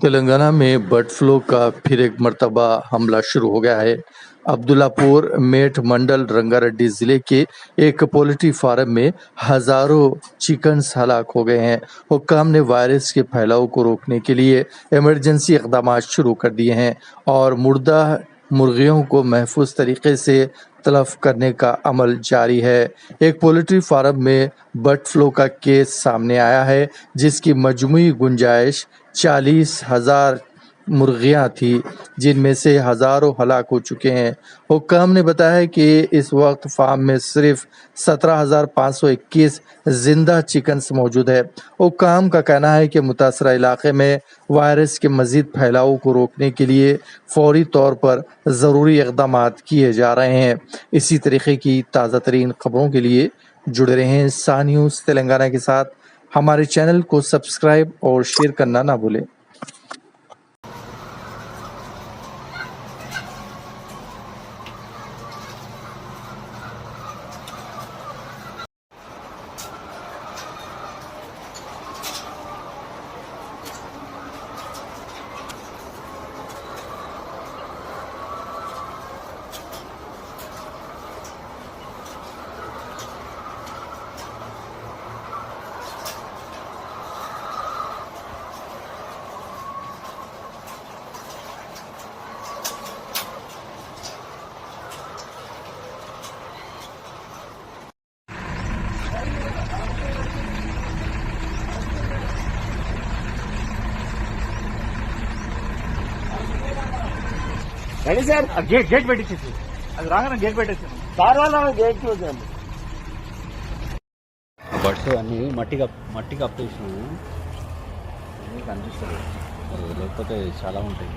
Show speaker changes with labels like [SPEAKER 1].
[SPEAKER 1] تلنگانہ میں bird flu کا پھر ایک مرتبہ حملہ شروع ہو گیا ہے۔ عبداللہ پور میٹ منڈل رنگا ریڈی ضلع کے ایک پولٹری فارم میں ہزاروں چکنز ہلاک ہو گئے ہیں۔ حکام نے وائرس کے پھیلاؤ کو روکنے کے لیے ایمرجنسی اقدامات شروع کر دیے ہیں اور مردہ مرغیوں کو محفوظ طریقے سے تلف کرنے کا عمل جاری ہے۔ ایک پولٹری فارم میں برڈ فلو کا کیس سامنے آیا ہے جس کی مجموعی گنجائش 40,000 مرغیاں تھی، جن میں سے ہزاروں ہلاک ہو چکے ہیں۔ حکام نے بتایا کہ اس وقت فارم میں صرف 17,521 زندہ چکنز موجود ہے۔ حکام کا کہنا ہے کہ متاثرہ علاقے میں وائرس کے مزید پھیلاؤ کو روکنے کے لیے فوری طور پر ضروری اقدامات کیے جا رہے ہیں۔ اسی طریقے کی تازہ ترین خبروں کے لیے جڑے رہیں سان نیوز تلنگانہ کے ساتھ۔ ہمارے چینل کو سبسکرائب اور شیئر کرنا نہ بھولیں۔
[SPEAKER 2] రెడీ సార్
[SPEAKER 3] గేట్ పెట్టించేసి అది రాగానే గేట్ పెట్టేసి
[SPEAKER 2] సార్ వాళ్ళ గేట్ క్లోజ్ అండి.
[SPEAKER 4] బడ్స్ అన్నీ మట్టి కప్పేసినాము అన్నీ కనిపిస్తుంది లేకపోతే చాలా ఉంటాయి.